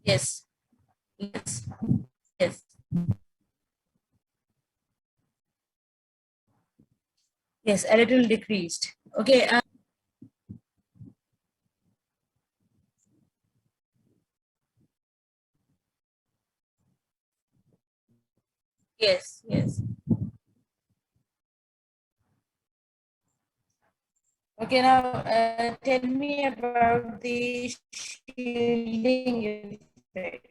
Yes, yes, yes, yes, a little decreased. Okay, yes, yes. Okay, now tell me about the shielding effect.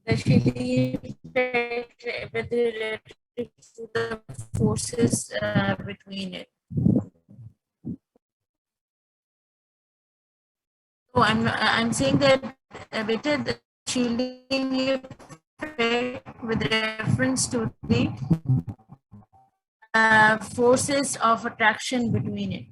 The shielding effect with related to the forces between it. So I'm saying that better the shielding effect with reference to the forces of attraction between it.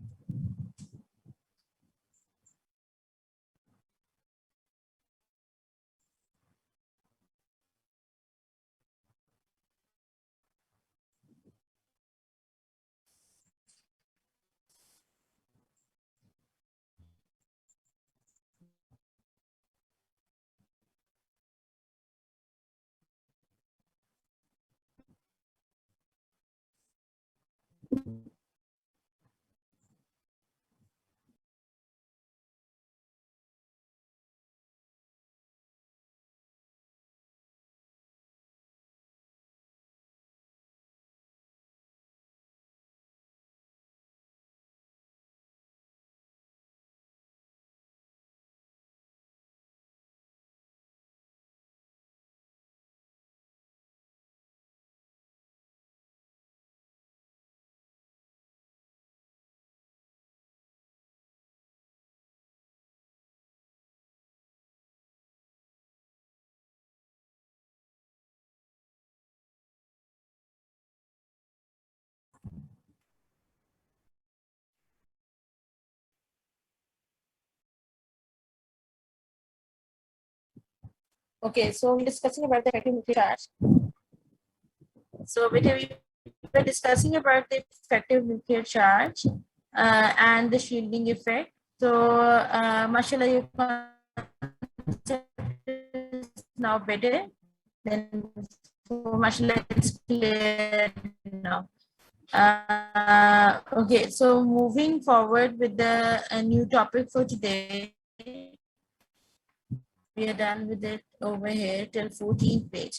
Okay, so we're discussing about the effective nuclear charge. So we were discussing about the effective nuclear charge and the shielding effect. So, mashallah, your concept is now better. Then, so mashallah, it's clear now. Okay, so moving forward with the new topic for today, we are done with it over here till 14th page.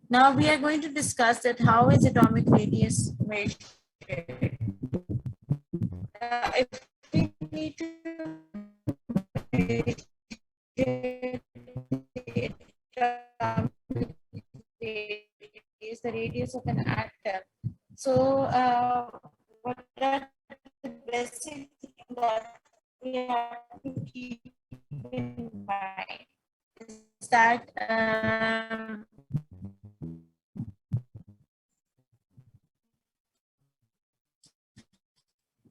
Now we are going to discuss that how is atomic radius measured. If we need to measure the atomic radius, the radius of an atom. So, what are the basic things that we have to keep in mind is that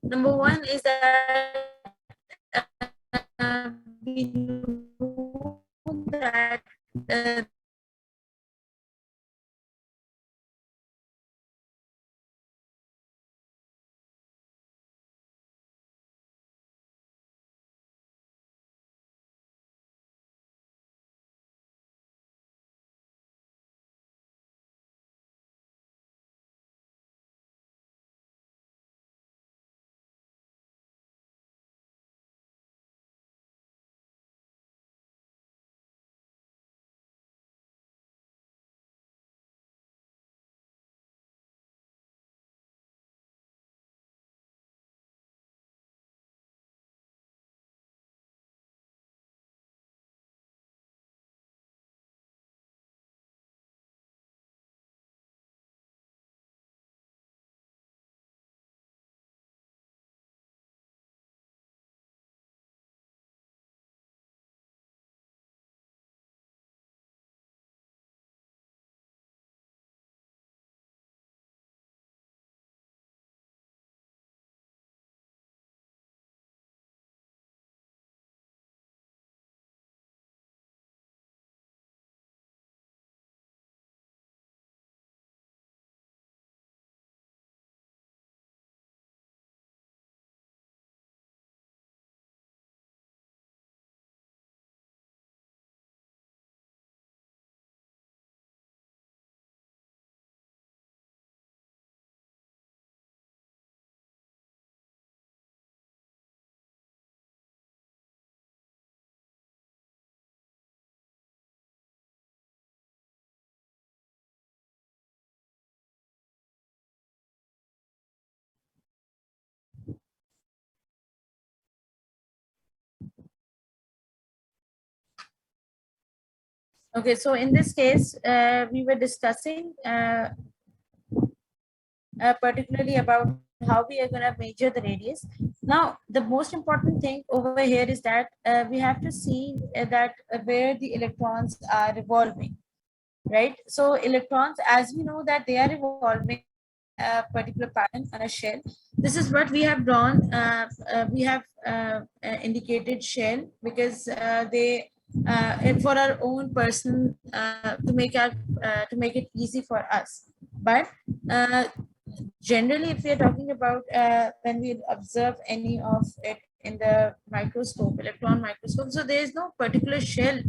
number one is that we know that uh, Okay, so in this case, we were discussing particularly about how we are going to measure the radius. Now, the most important thing over here is that we have to see that where the electrons are revolving, right? So electrons, as we know that they are revolving a particular pattern on a shell. This is what we have drawn. We have indicated shell because they and for our own person to make it easy for us. But uh, generally, if we are talking about when we observe any of it in the microscope, electron microscope, so there is no particular shell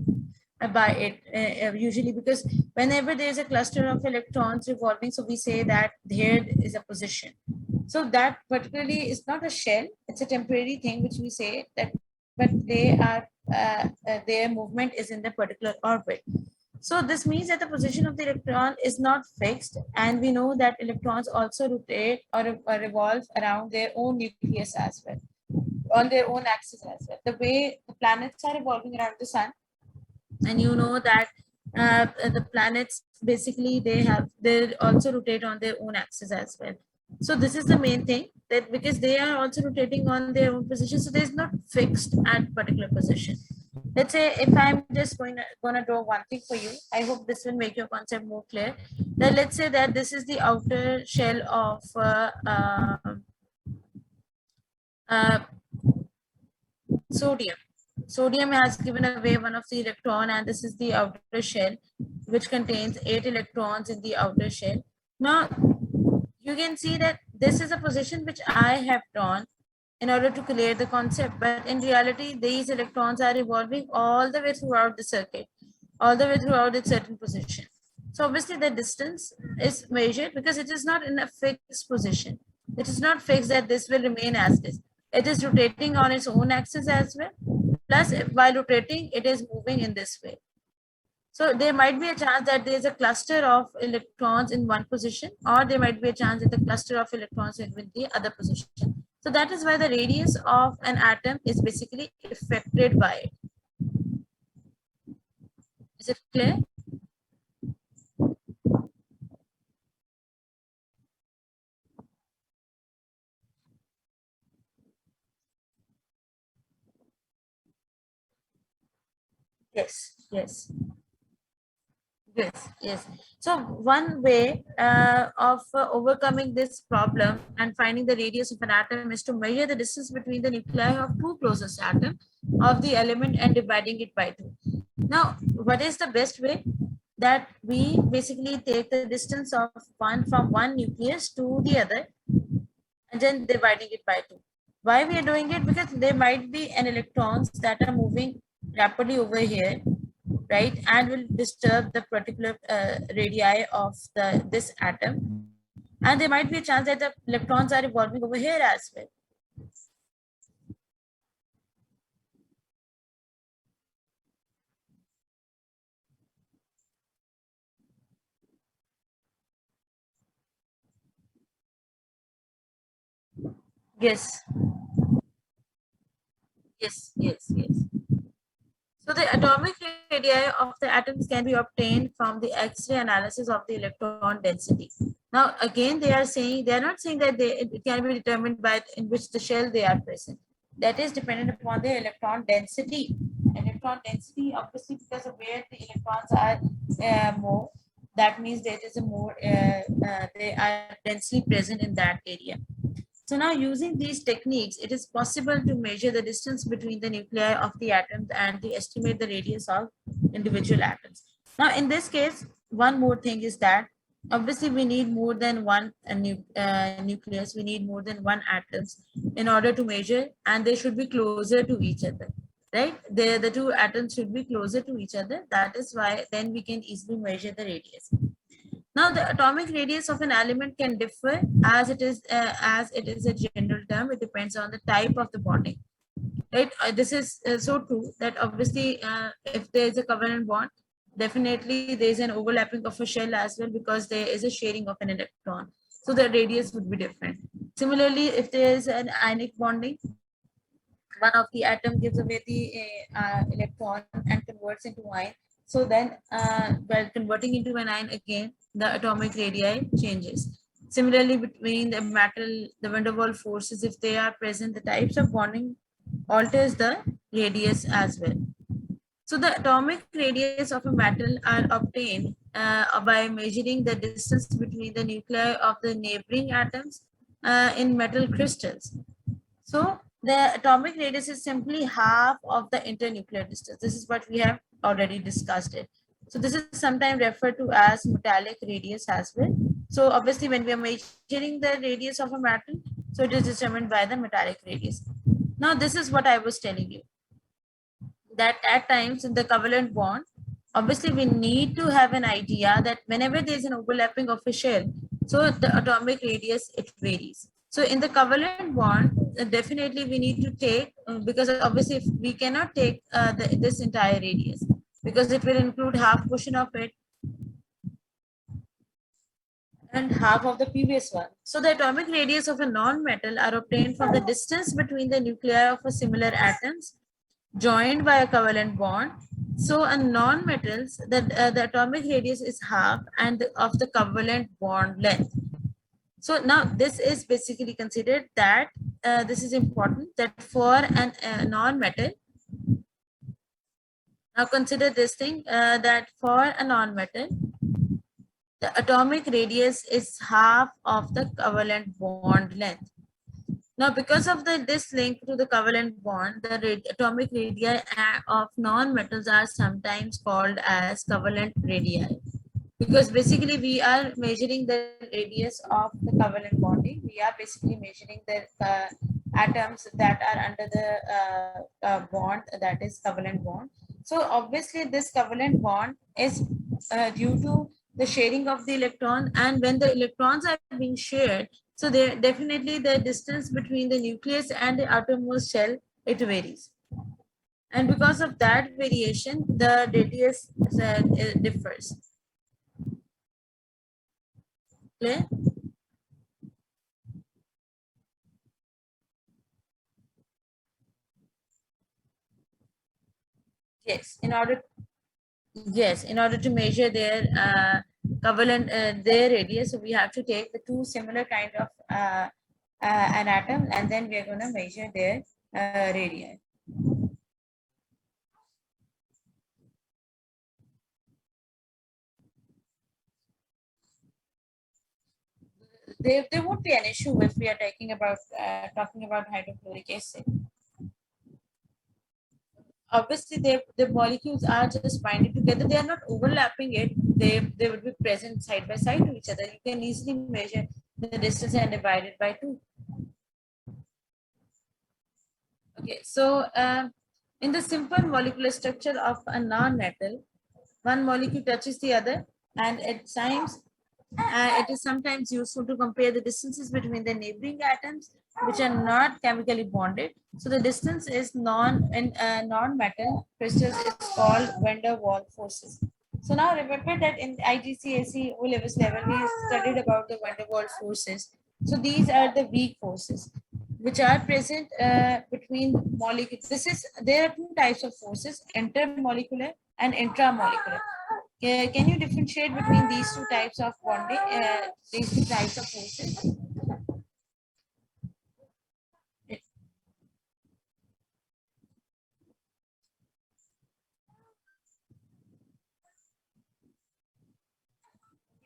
by it usually, because whenever there is a cluster of electrons revolving, so we say that here is a position. So that particularly is not a shell; it's a temporary thing which we say that, but they are their movement is in the particular orbit. So this means that the position of the electron is not fixed, and we know that electrons also rotate or revolve around their own nucleus as well, on their own axis as well. The way the planets are revolving around the sun, and you know that the planets basically they also rotate on their own axis as well. So this is the main thing, that because they are also rotating on their own position, so there's not fixed at particular position. Let's say if I'm just going to draw one thing for you, I hope this will make your concept more clear. That let's say that this is the outer shell of uh, sodium. Sodium has given away one of the electron, and this is the outer shell, which contains 8 electrons in the outer shell. Now, you can see that this is a position which I have drawn in order to clear the concept. But in reality, these electrons are evolving all the way throughout the circuit, all the way throughout its certain position. So obviously the distance is measured because it is not in a fixed position. It is not fixed that this will remain as this. It is rotating on its own axis as well. Plus, while rotating, it is moving in this way. So there might be a chance that there is a cluster of electrons in one position, or there might be a chance that the cluster of electrons is in the other position. So that is why the radius of an atom is basically affected by it. Is it clear? Yes, yes. Yes, yes. So one way of overcoming this problem and finding the radius of an atom is to measure the distance between the nuclei of two closest atoms of the element and dividing it by two. Now, what is the best way? That we basically take the distance of one from one nucleus to the other and then dividing it by two. Why we are doing it? Because there might be an electrons that are moving rapidly over here, right, and will disturb the particular radii of this atom, and there might be a chance that the electrons are evolving over here as well. Yes, yes. So the atomic radii of the atoms can be obtained from the X-ray analysis of the electron density. Now, again, they are not saying that it can be determined by in which the shell they are present. That is dependent upon the electron density. Electron density, obviously, because of where the electrons are more, that means there is a more, they are densely present in that area. So now using these techniques, it is possible to measure the distance between the nuclei of the atoms and to estimate the radius of individual atoms. Now in this case, one more thing is that obviously we need more than one nucleus, we need more than one atoms in order to measure, and they should be closer to each other, right? The two atoms should be closer to each other. That is why then we can easily measure the radius. Now, the atomic radius of an element can differ as it is a general term. It depends on the type of the bonding. Right? This is so true that obviously, if there is a covalent bond, definitely there is an overlapping of a shell as well, because there is a sharing of an electron. So the radius would be different. Similarly, if there is an ionic bonding, one of the atom gives away the electron and converts into ion. So then by converting into anion again, the atomic radii changes. Similarly, between the metal, the van der Waals forces, if they are present, the types of bonding alters the radius as well. So the atomic radius of a metal are obtained by measuring the distance between the nuclei of the neighboring atoms in metal crystals. So the atomic radius is simply half of the internuclear distance. This is what we have already discussed it. So this is sometimes referred to as metallic radius as well. So obviously when we are measuring the radius of a metal, so it is determined by the metallic radius. Now this is what I was telling you, that at times in the covalent bond, obviously we need to have an idea that whenever there is an overlapping of a shell, so the atomic radius, it varies. So in the covalent bond, definitely we need to take, because obviously if we cannot take this entire radius, because it will include half portion of it and half of the previous one. So the atomic radius of a non-metal are obtained from the distance between the nuclei of a similar atoms joined by a covalent bond. So a non-metals, the atomic radius is half and of the covalent bond length. So now this is basically considered that this is important, that for an non-metal, now consider this thing, that for a non-metal, the atomic radius is half of the covalent bond length. Now, because of this link to the covalent bond, the atomic radii of non-metals are sometimes called as covalent radii. Because basically we are measuring the radius of the covalent bonding. We are basically measuring the atoms that are under the bond, that is covalent bond. So obviously this covalent bond is due to the sharing of the electron, and when the electrons are being shared, so there definitely the distance between the nucleus and the outermost shell, it varies. And because of that variation, the radius differs. Clear? Yes, in order to measure their covalent, their radius, so we have to take the two similar kind of an atom, and then we are going to measure their radii. There won't be an issue if we are talking about hydrochloric acid. Obviously the molecules are just binding together, they are not overlapping it, they will be present side by side to each other. You can easily measure the distance and divide it by 2. Okay, so in the simple molecular structure of a non-metal, one molecule touches the other, and at times it is sometimes useful to compare the distances between the neighboring atoms which are not chemically bonded. So the distance is non-metal crystals is called van der Waals forces. So now remember that in IGCSE O levels level we studied about the van der Waals forces. So these are the weak forces which are present between molecules. There are two types of forces: intermolecular and intramolecular. Can you differentiate between these two types of bonding, these two types of forces?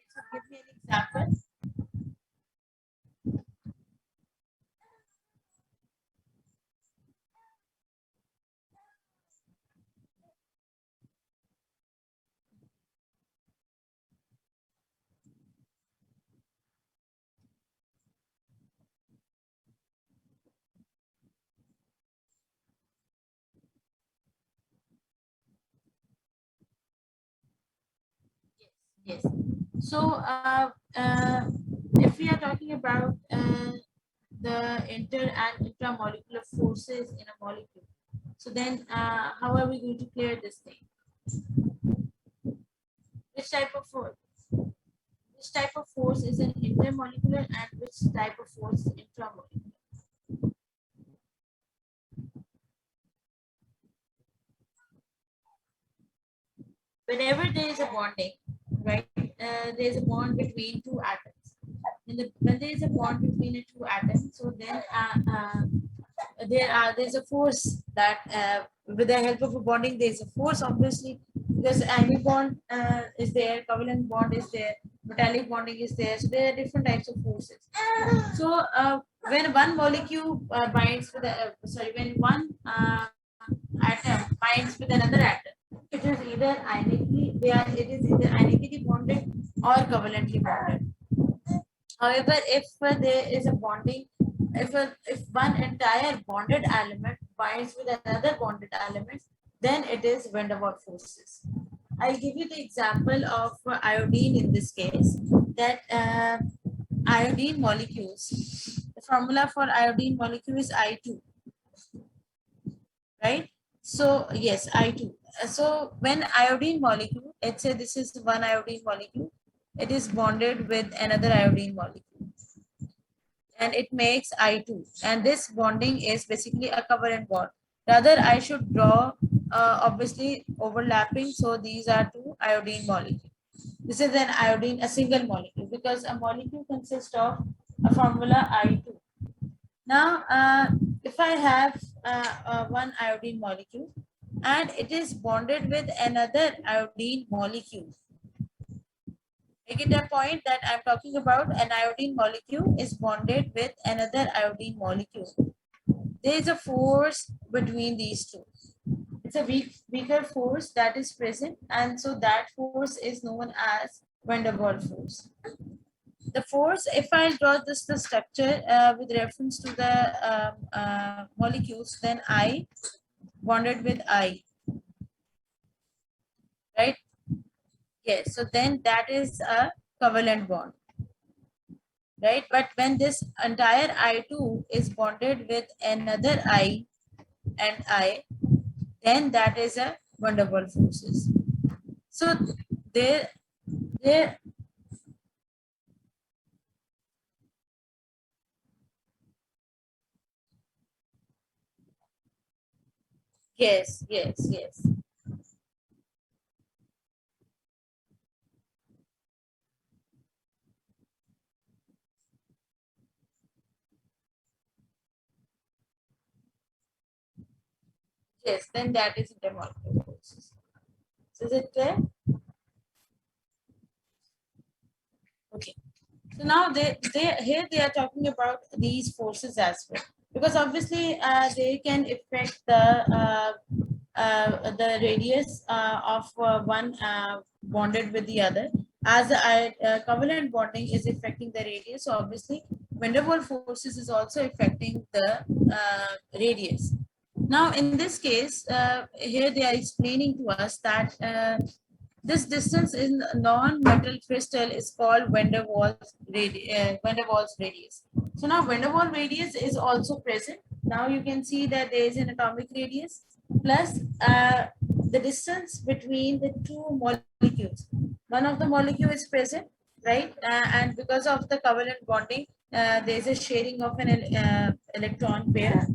So give me an example. Yes. So if we are talking about the inter and intramolecular forces in a molecule, so then how are we going to clear this thing? Which type of force? Which type of force is an intermolecular and which type of force is intramolecular? whenever there is a bonding, right? There is a bond between two atoms. When there is a bond between the two atoms, so then there's a force that with the help of a bonding there's a force, obviously, because any bond is there, covalent bond is there, metallic bonding is there, so there are different types of forces. So when one molecule binds with when one atom binds with another atom, it is either ionically bonded or covalently bonded. However, if there is a bonding, if one entire bonded element binds with another bonded element, then it is van der Waals forces. I'll give you the example of iodine in this case. That iodine molecules, the formula for iodine molecule is I2, right? So yes, I2. So when iodine molecule, let's say this is one iodine molecule, it is bonded with another iodine molecule, and it makes I2. And this bonding is basically a covalent bond. Rather, I should draw obviously overlapping. So these are two iodine molecules. This is an iodine, a single molecule, because a molecule consists of a formula I2. Now, if I have one iodine molecule and it is bonded with another iodine molecule, I get a point that I'm talking about an iodine molecule is bonded with another iodine molecule. There is a force between these two. It's a weaker force that is present, and so that force is known as van der Waals force. The force, if I draw the structure with reference to the molecules, then I bonded with I, right? Yes, so then that is a covalent bond, right? But when this entire I2 is bonded with another I and I, then that is a van der Waals forces. So there, yes, yes, yes. Yes, then that is intermolecular forces. So is it clear? Okay. So now they are talking about these forces as well, because obviously they can affect the radius of one bonded with the other. As the covalent bonding is affecting the radius, so obviously van der Waals forces is also affecting the radius. Now, in this case, here they are explaining to us that this distance in non-metal crystal is called van der Waals radius. So now van der Waals radius is also present. Now you can see that there is an atomic radius plus the distance between the two molecules. One of the molecule is present, right? And because of the covalent bonding, there is a sharing of an electron pair,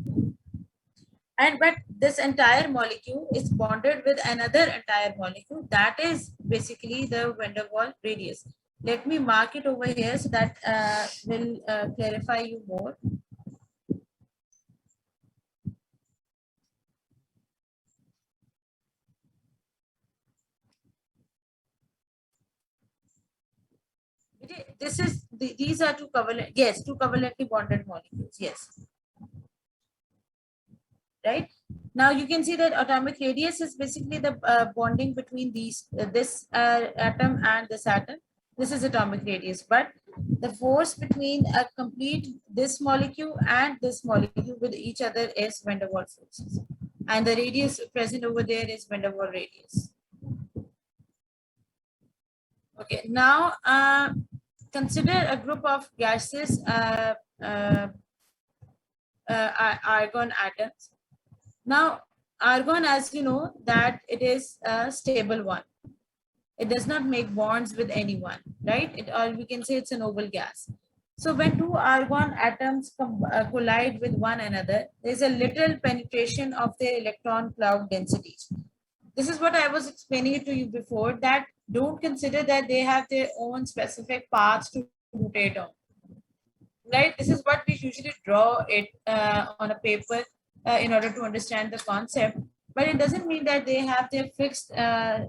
and but this entire molecule is bonded with another entire molecule. That is basically the van der Waals radius. Let me mark it over here so that will clarify you more. This is these are two covalent, yes, two covalently bonded molecules, yes, right? Now you can see that atomic radius is basically the bonding between these this atom and this atom. This is atomic radius, but the force between a complete this molecule and this molecule with each other is van der Waals forces, and the radius present over there is van der Waals radius. Okay, now consider a group of gases, argon atoms. Now, argon, as you know, that it is a stable one. It does not make bonds with anyone, right? Or we can say it's a noble gas. So when two argon atoms collide with one another, there's a little penetration of their electron cloud densities. This is what I was explaining it to you before, that don't consider that they have their own specific paths to rotate on. Right? This is what we usually draw it on a paper in order to understand the concept. But it doesn't mean that they have their fixed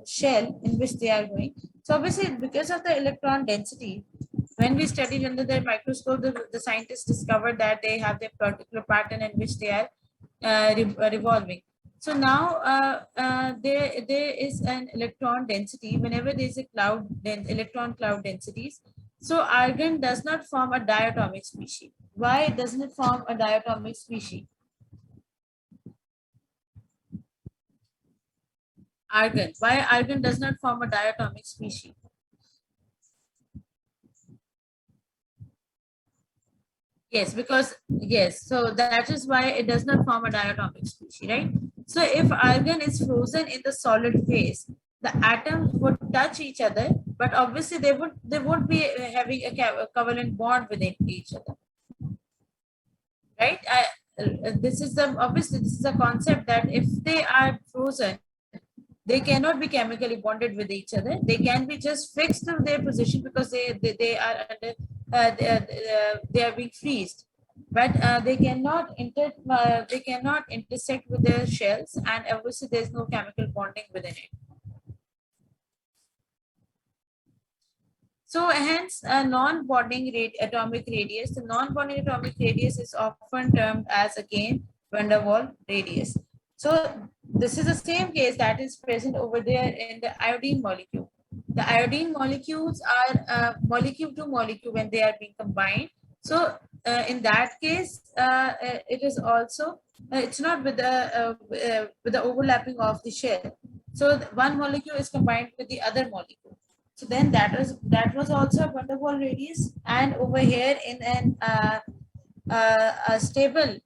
shell in which they are going. So obviously, because of the electron density, when we studied under the microscope, the scientists discovered that they have their particular pattern in which they are revolving. So now there is an electron density whenever there is a cloud, then electron cloud densities. So argon does not form a diatomic species. Why doesn't it form a diatomic species? Argon. Why argon does not form a diatomic species? Yes, because yes, so that is why it does not form a diatomic species, right? So if argon is frozen in the solid phase, the atoms would touch each other, but obviously they won't be having a covalent bond within each other, right? This is the obviously this is a concept that if they are frozen, they cannot be chemically bonded with each other. They can be just fixed in their position because they are under they are being freezed, but they cannot intersect with their shells, and obviously there is no chemical bonding within it. So hence a non-bonding atomic radius. The non-bonding atomic radius is often termed as again van der Waals radius. So this is the same case that is present over there in the iodine molecule. The iodine molecules are molecule to molecule when they are being combined. So in that case, it is also it's not with the overlapping of the shell. So one molecule is combined with the other molecule. So then that was also a van der Waals radius, and over here in an a stable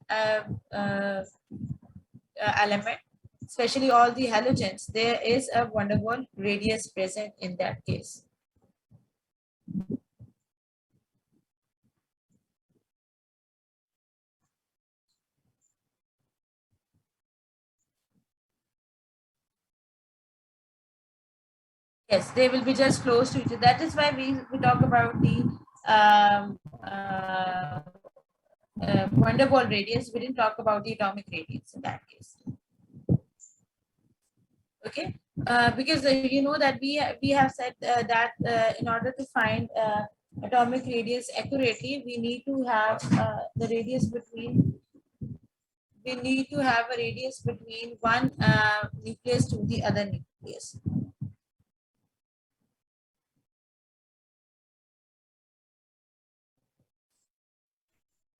element, especially all the halogens, there is a van der Waals radius present in that case. Yes, they will be just close to each other. That is why we talk about the van der Waals radius. We didn't talk about the atomic radius in that case. Okay, because you know that we have said that in order to find atomic radius accurately, we need to have the radius between. We need to have a radius between one nucleus to the other nucleus.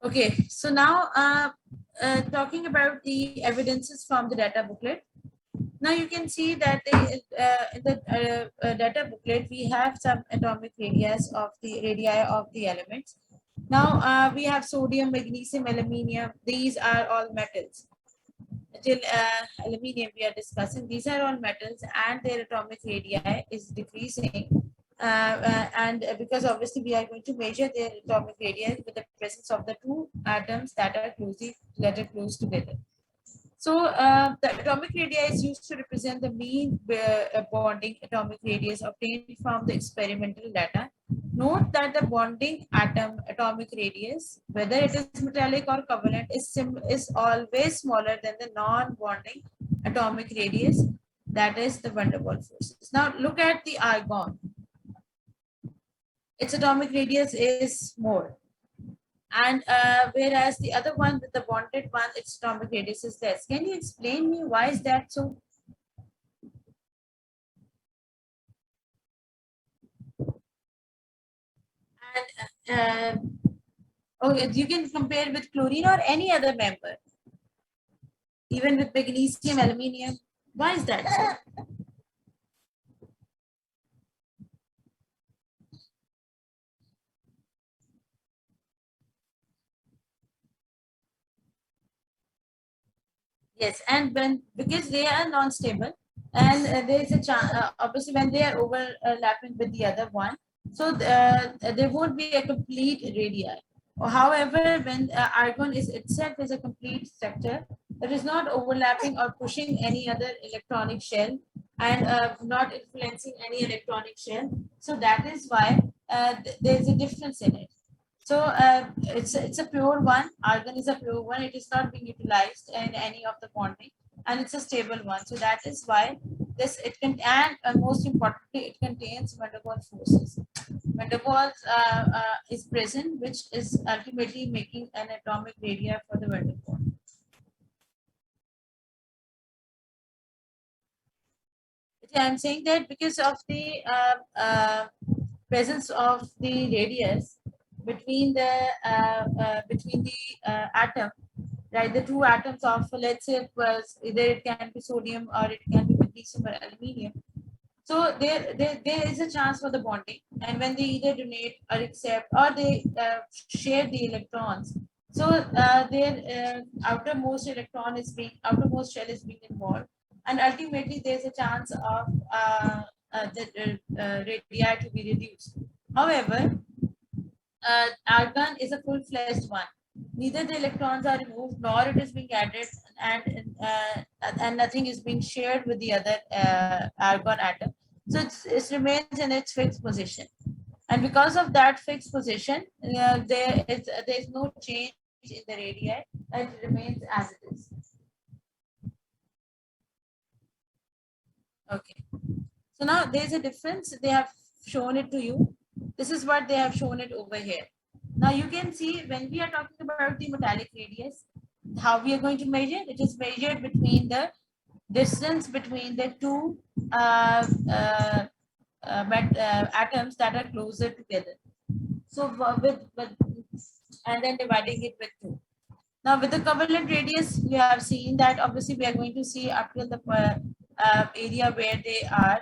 Okay, so now talking about the evidences from the data booklet. Now you can see that in the data booklet, we have some atomic radii of the elements. Now we have sodium, magnesium, aluminium. These are all metals. Till aluminium we are discussing. These are all metals, and their atomic radii is decreasing. And because obviously we are going to measure their atomic radii with the presence of the two atoms that are close together. So the atomic radii is used to represent the mean bonding atomic radius obtained from the experimental data. Note that the bonding atomic radius, whether it is metallic or covalent, is always smaller than the non-bonding atomic radius, that is the van der Waals forces. Now look at the argon. Its atomic radius is more. And whereas the other one, the bonded one, its atomic radius is less. Can you explain me why is that so? And okay, you can compare with chlorine or any other member, even with magnesium, aluminium. Why is that so? Yes, and when because they are non-stable, and there is a chance obviously when they are overlapping with the other one, so there won't be a complete radii. However, when argon is itself is a complete structure, It is not overlapping or pushing any other electronic shell and not influencing any electronic shell. So that is why there is a difference in it. So it's a pure one. Argon is a pure one. It is not being utilized in any of the bonding, and it's a stable one. So that is why this it can, and most importantly, it contains van der Waals forces. Van der Waals is present, which is ultimately making an atomic radii for the van der Waals. I'm saying that because of the presence of the radius between the atom, right? The two atoms of, let's say, it was either it can be sodium or it can be magnesium or aluminium. So there is a chance for the bonding, and when they either donate or accept or they share the electrons, so their outermost shell is being involved, and ultimately there's a chance of the radii to be reduced. However, argon is a full-fledged one. Neither the electrons are removed nor it is being added, and nothing is being shared with the other argon atom. So it remains in its fixed position. And because of that fixed position, there is no change in the radii, and it remains as it is. Okay. So now there's a difference. They have shown it to you. This is what they have shown it over here. Now you can see when we are talking about the metallic radius, how we are going to measure. It is measured between the distance between the two atoms that are closer together. So with and then dividing it with 2. Now with the covalent radius, we have seen that obviously we are going to see up to the area where they are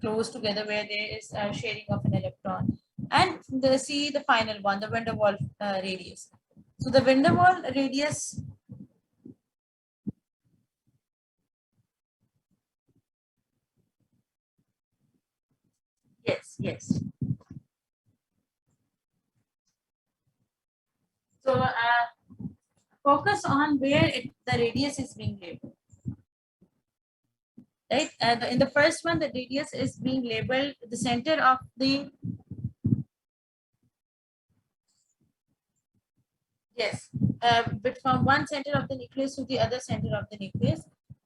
close together, where there is sharing of an electron, and see the final one, the van der Waals radius. So the van der Waals radius. Yes, yes. So focus on where the radius is being labeled. Right? In the first one, the radius is being labeled the center of the. Yes, but from one center of the nucleus to the other center of the nucleus.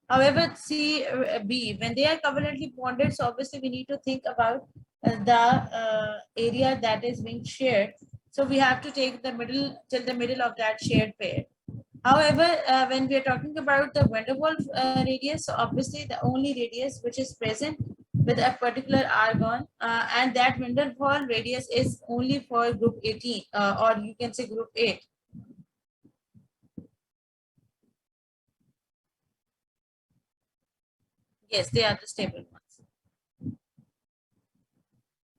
However, C, B, when they are covalently bonded, so obviously we need to think about the area that is being shared. So we have to take the middle till the middle of that shared pair. However, when we are talking about the van der Waals radius, so obviously the only radius which is present with a particular argon, and that van der Waals radius is only for group 18, or you can say group 8. Yes, they are the stable ones.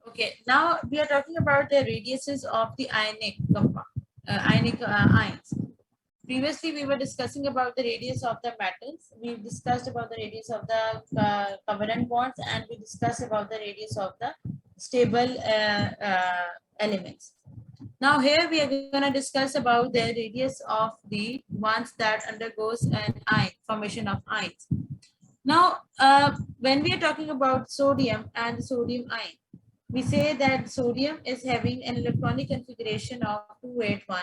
Okay, now we are talking about the radiuses of the ionic compound, ionic ions. Previously, we were discussing about the radius of the metals. We discussed about the radius of the covalent bonds, and we discussed about the radius of the stable elements. Now here we are going to discuss about the radius of the ones that undergoes an ion formation of ions. Now, when we are talking about sodium and sodium ion, we say that sodium is having an electronic configuration of 281,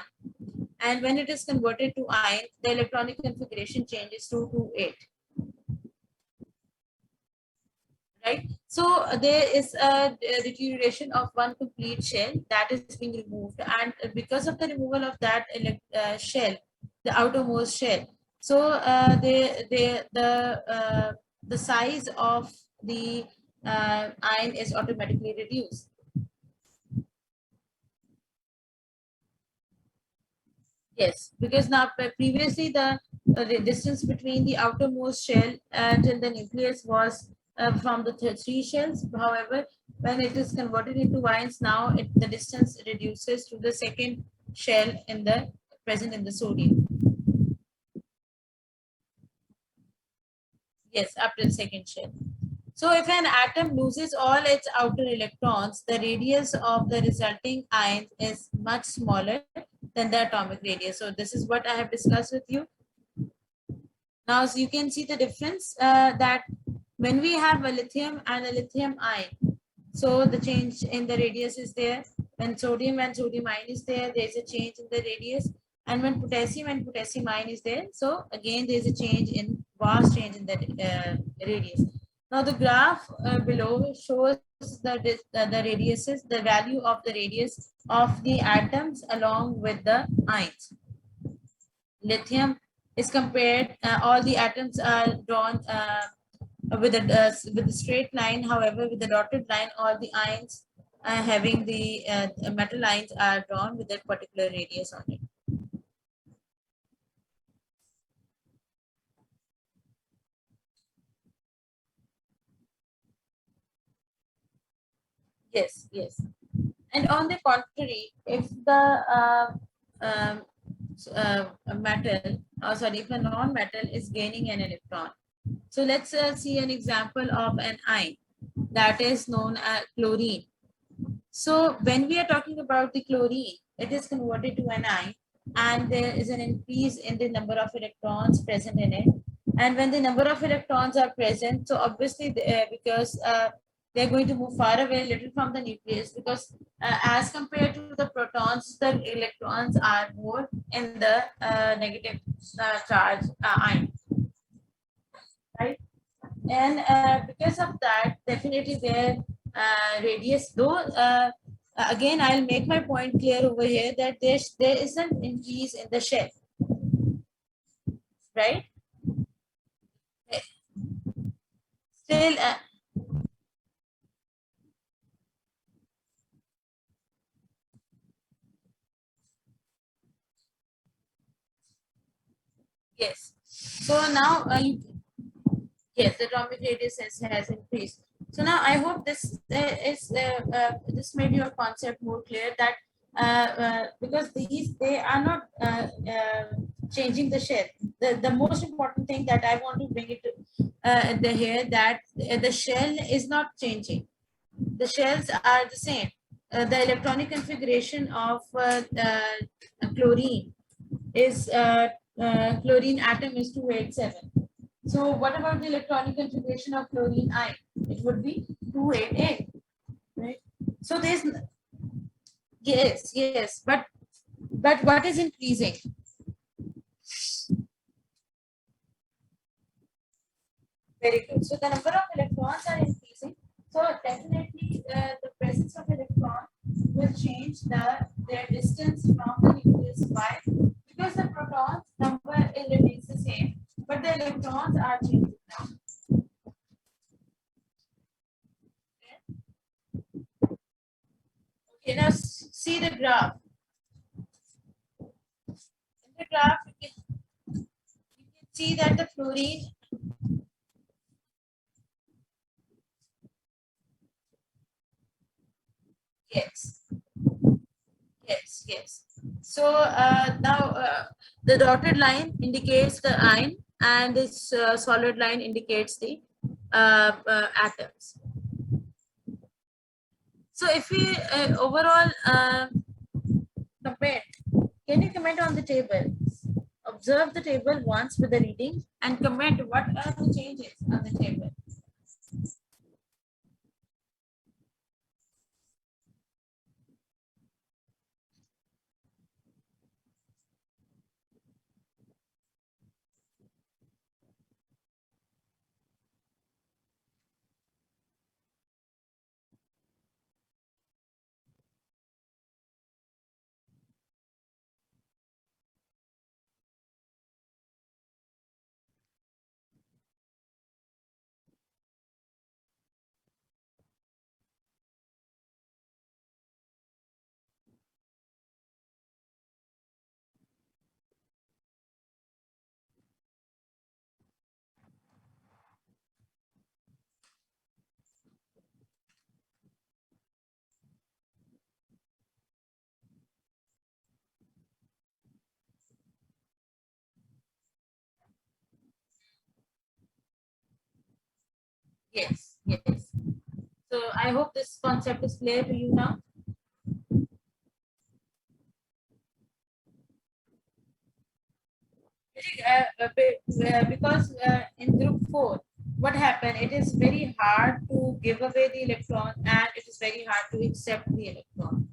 and when it is converted to ion, the electronic configuration changes to 28. Right? So there is a deterioration of one complete shell that is being removed, and because of the removal of that shell, the outermost shell, so the size of the ion is automatically reduced. Yes, because now previously the distance between the outermost shell till the nucleus was from the three shells. However, when it is converted into ions, now the distance reduces to the second shell in the present in the sodium. Yes, up to the second shell. So if an atom loses all its outer electrons, the radius of the resulting ion is much smaller than the atomic radius. So this is what I have discussed with you. Now, so you can see the difference that when we have a lithium and a lithium ion, so the change in the radius is there. When sodium and sodium ion is there, there is a change in the radius. And when potassium and potassium ion is there, so again there is a change in vast change in the radius. Now the graph below shows the radiuses, the value of the radius of the atoms along with the ions. Lithium is compared, all the atoms are drawn with a straight line. However, with the dotted line, all the ions having the metal ions are drawn with that particular radius on it. Yes, yes. And on the contrary, if the um, metal, sorry, if a non-metal is gaining an electron, so let's see an example of an ion that is known as chlorine. So when we are talking about the chlorine, it is converted to an ion, and there is an increase in the number of electrons present in it. And when the number of electrons are present, so obviously because they're going to move far away a little from the nucleus, because as compared to the protons, the electrons are more in the negative charge ion, right? And because of that, definitely their radius, though again I'll make my point clear over here that there is an increase in the shell, right? Still yes. So now yes, the atomic radius has increased. So now I hope this made your concept more clear, that because they are not changing the shell. The most important thing that I want to bring it to here, that the shell is not changing. The shells are the same. The electronic configuration of chlorine is chlorine atom is 287. So what about the electronic configuration of chlorine ion? It would be 288, right? So there's yes, yes, but what is increasing? Very good. So the number of electrons are increasing. So definitely the presence of electron will change their distance from the nucleus. Why? Because the protons number remains the same, but the electrons are changing now. Okay, now see the graph. In the graph, you can see that the fluorine, yes, yes, yes. So now the dotted line indicates the ion, and this solid line indicates the atoms. So if we overall comment, can you comment on the table? Observe the table once with the reading and comment what are the changes on the table. Yes, yes. So I hope this concept is clear to you now. Because in group 4, what happened? It is very hard to give away the electron and it is very hard to accept the electron,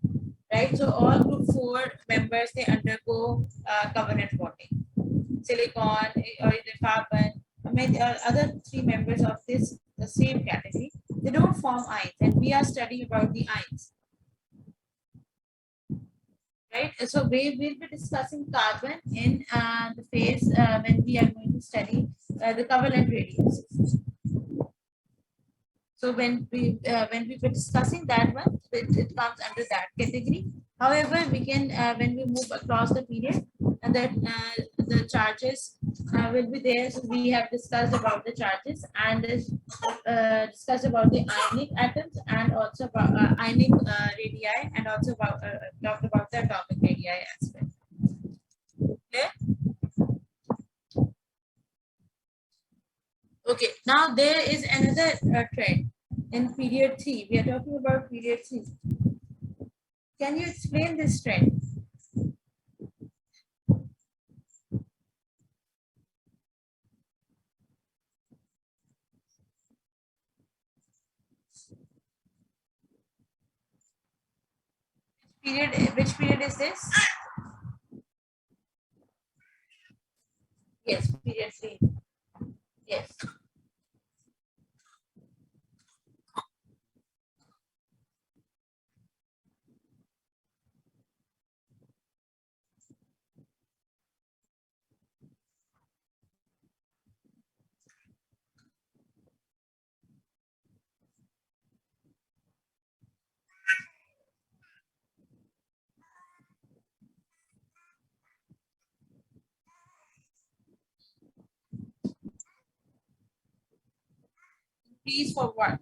right? So all group 4 members, they undergo covalent bonding. Silicon or either carbon, or maybe other three members of this the same category, they don't form ions, and we are studying about the ions, right? So we will be discussing carbon in the phase when we are going to study the covalent radiuses. So when we were discussing that one, it comes under that category. However, we can when we move across the period, and that the charges will be there. So we have discussed about the charges and discussed about the ionic atoms and also about ionic radii, and also about talked about the atomic radii as well. Clear? Okay, now there is another trend in period 3. We are talking about period 3. Can you explain this trend? Which period is this? Yes, period 3. Yes. Please for what?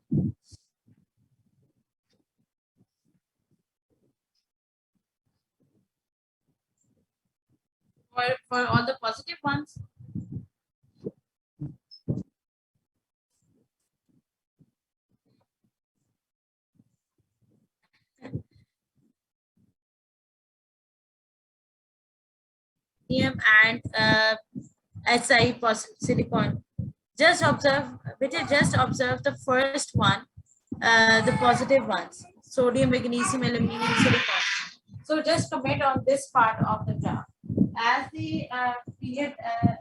For all the positive ones? And Si silicon. Just observe, just observe the first one, the positive ones, sodium, magnesium, aluminum, silicon. So just comment on this part of the graph. As the period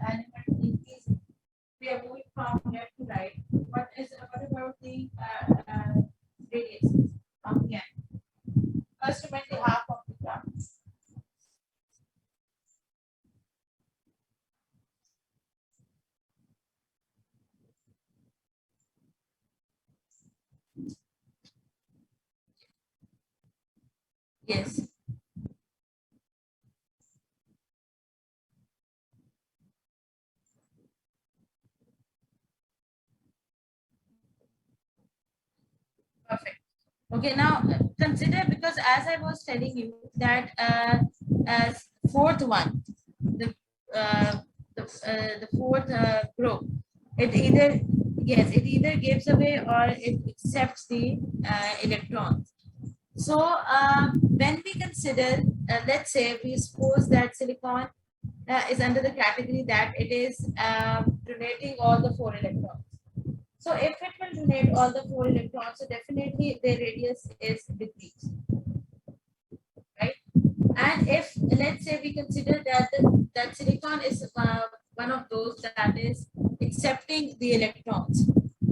element increases, we are moving from left to right. What about the radius from here? First, comment the half of the graph. Yes. Perfect. Okay, now consider, because as I was telling you that as fourth one, the the fourth group, it either, yes, it either gives away or it accepts the electrons. So when we consider, let's say we suppose that silicon is under the category that it is donating all the 4 electrons. So if it will donate all the 4 electrons, so definitely the radius is decreased, right? And if, let's say, we consider that that silicon is one of those that is accepting the electrons,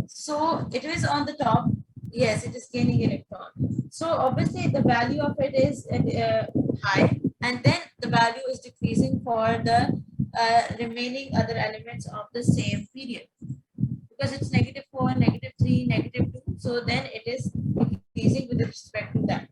so it is on the top. Yes, it is gaining electron. So obviously the value of it is high, and then the value is decreasing for the remaining other elements of the same period, because it's -4, -3, -2. So then it is decreasing with respect to that.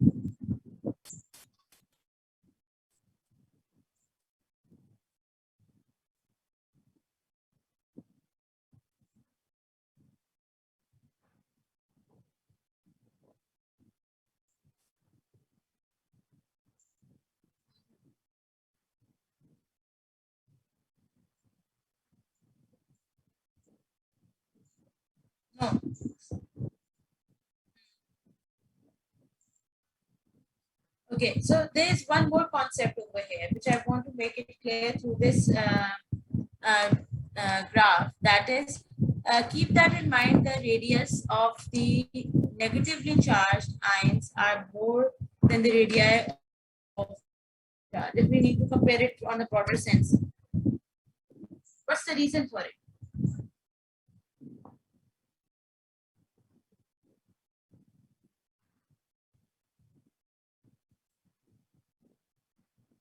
No. Okay, so there's one more concept over here which I want to make it clear through this graph, that is, keep that in mind, the radius of the negatively charged ions are more than the radii of charge. If we need to compare it on a broader sense, what's the reason for it?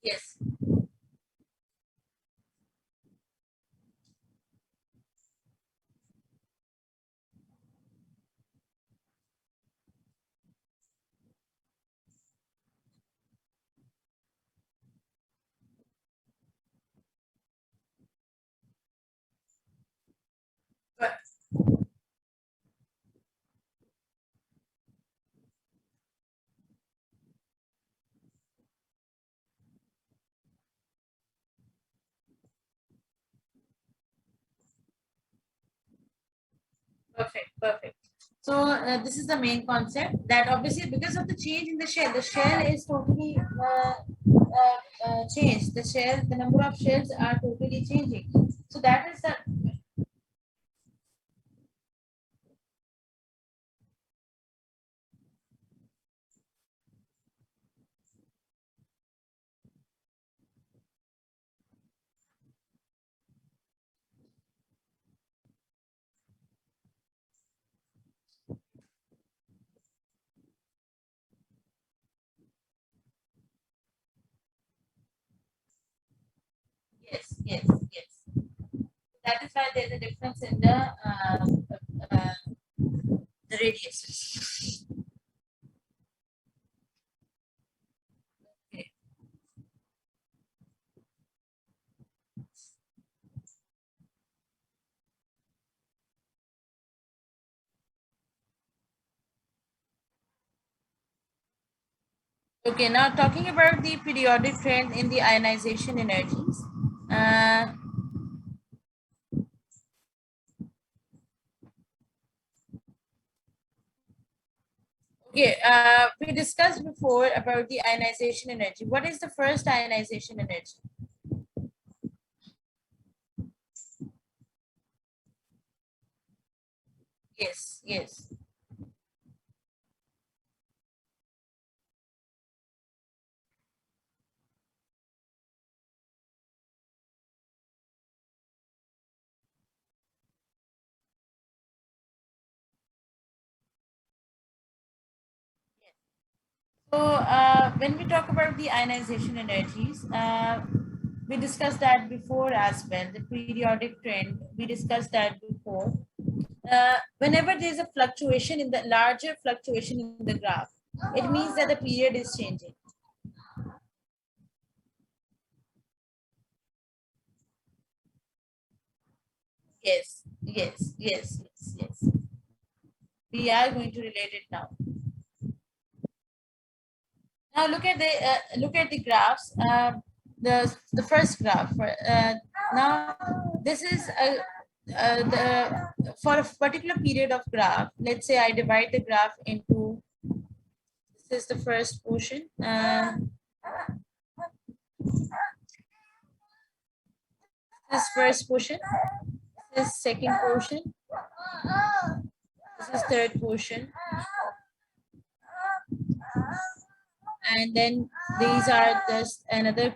Yes. But perfect, perfect. So this is the main concept, that obviously because of the change in the shell is totally changed. The shell, the number of shells are totally changing. So that is the, yes, yes, yes. That is why there's a difference in uh, the radiuses. Okay. Okay, now talking about the periodic trend in the ionization energies. Uh, okay, we discussed before about the ionization energy. What is the first ionization energy? Yes, yes. So when we talk about the ionization energies, we discussed that before as well. The periodic trend, we discussed that before. Whenever there is a fluctuation in the larger fluctuation in the graph, it means that the period is changing. Yes, yes, yes, yes, yes. We are going to relate it now. Now look at the graphs. The first graph. Now this is the for a particular period of graph. Let's say I divide the graph into, this is the first portion. This first portion. This second portion. This is third portion, and then these are just another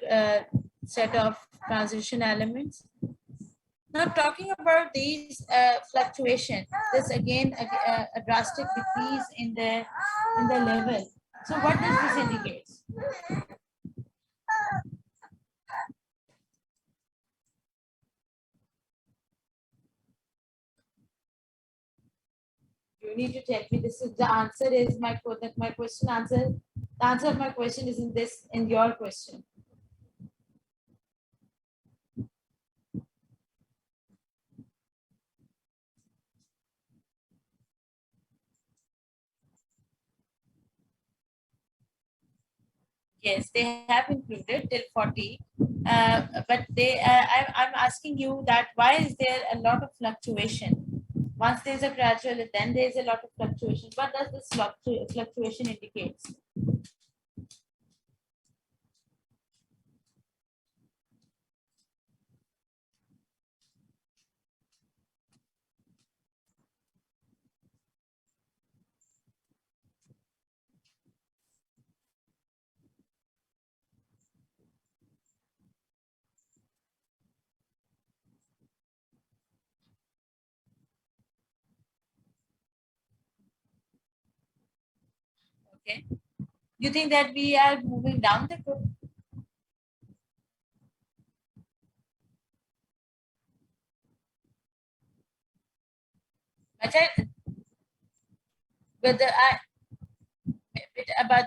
set of transition elements. Now talking about these fluctuations, there's again a drastic decrease in the level. So what does this indicate? You need to tell me. This is the answer. Is my question answer? The answer of my question is in this, in your question. Yes, they have included till 40, but I'm asking you that why is there a lot of fluctuation? Once there's a gradual, then there's a lot of fluctuation. What does this fluctuation indicate? Okay. You think that we are moving down the group? But whether I about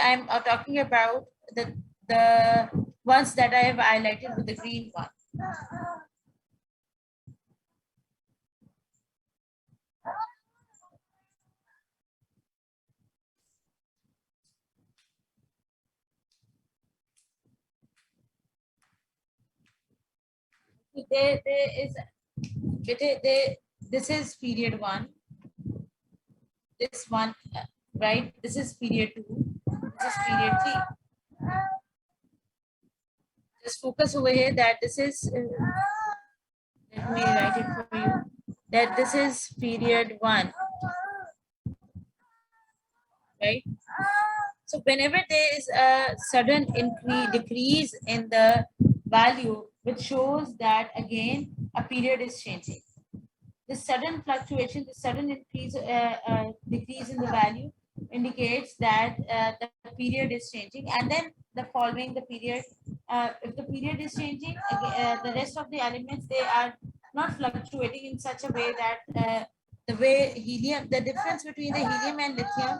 I'm talking about the ones that I have highlighted with the green one. There is this is period one. This one, right? This is period two. This is period three. Just focus over here that this is. Let me write it for you. That this is period one, right? So whenever there is a sudden decrease in the value, which shows that again a period is changing. The sudden fluctuation, the sudden decrease in the value indicates that the period is changing, and then the following the period, if the period is changing, the rest of the elements they are not fluctuating in such a way that the way helium, the difference between the helium and lithium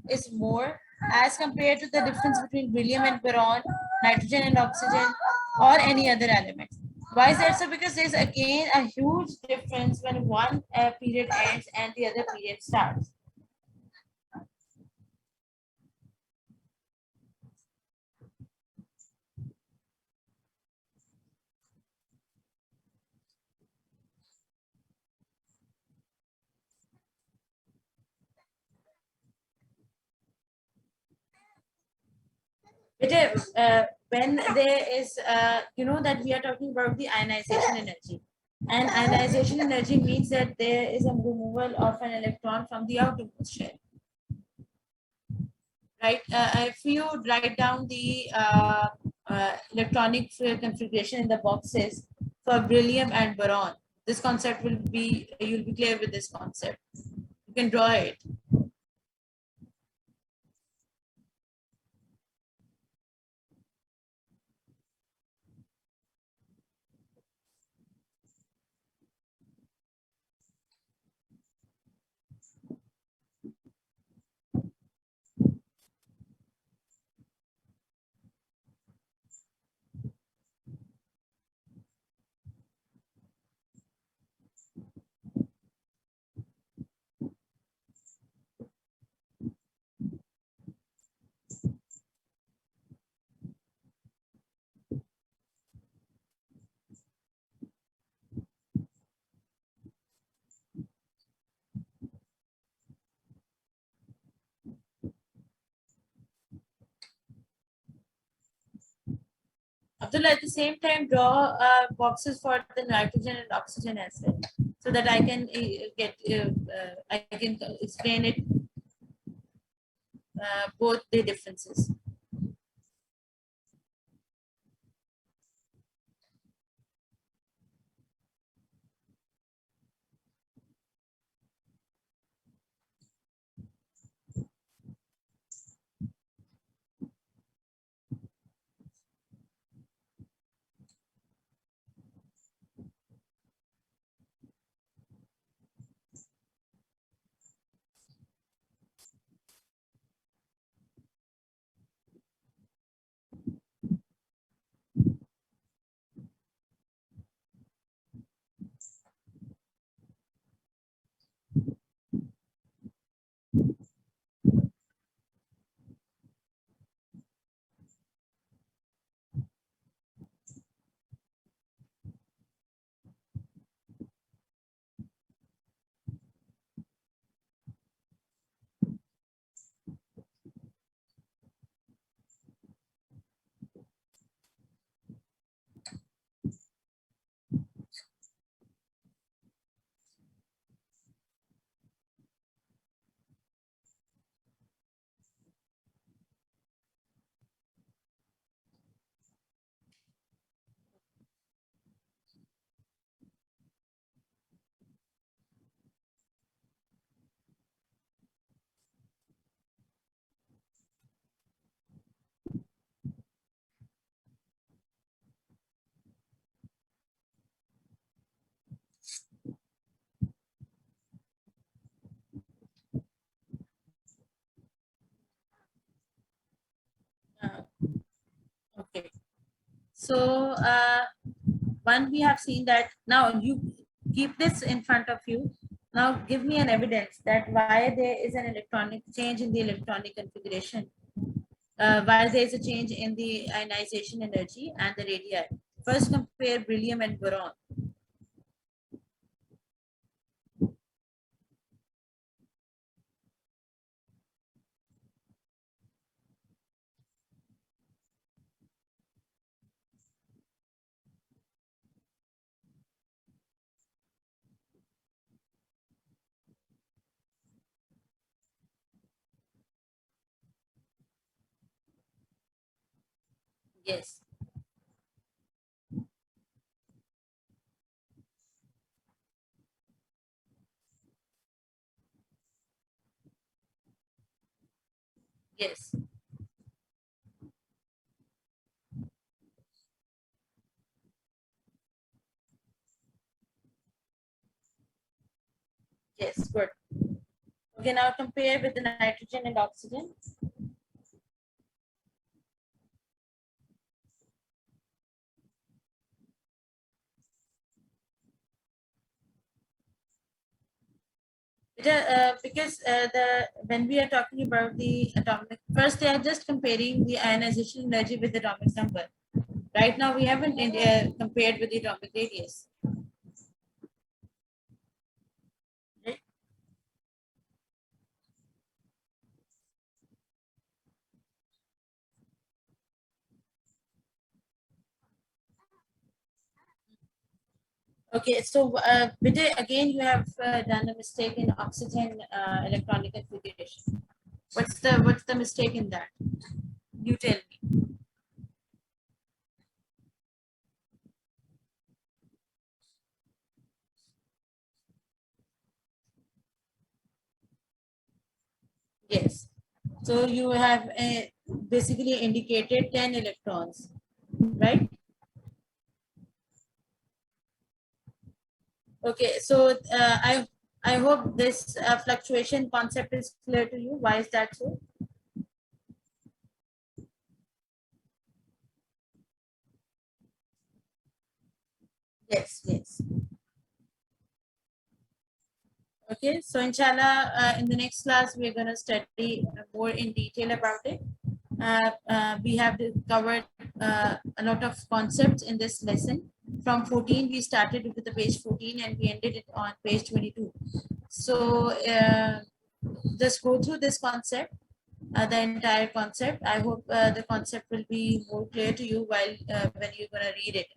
is more as compared to the difference between beryllium and boron, nitrogen and oxygen, or any other element. Why is that so? Because there's again a huge difference when one period ends and the other period starts. When there is, you know that we are talking about the ionization energy. And ionization energy means that there is a removal of an electron from the outermost shell. Right? If you write down the electronic configuration in the boxes for beryllium and boron, this concept will be, you'll be clear with this concept. You can draw it. Abdullah, at the same time, draw boxes for the nitrogen and oxygen as well, so that I can I can explain it both the differences. So one, we have seen that. Now you keep this in front of you. Now give me an evidence that why there is an electronic change in the electronic configuration, while there is a change in the ionization energy and the radii. First compare beryllium and boron. Yes, yes, yes, good. Okay, now compare with the nitrogen and oxygen. Because the when we are talking about the atomic, first they are just comparing the ionization energy with the atomic number. Right now, we haven't compared with the atomic radius. Right? Okay, so Vijay, again, you have done a mistake in oxygen electronic configuration. What's the mistake in that? You tell me. Yes. So you have basically indicated 10 electrons, right? Okay, so I hope this fluctuation concept is clear to you. Why is that so? Yes, yes. Okay, so inshallah, in the next class, we're going to study more in detail about it. We have covered a lot of concepts in this lesson. From 14, we started with the page 14 and we ended it on page 22. So just go through this concept, the entire concept. I hope the concept will be more clear to you while when you're going to read it.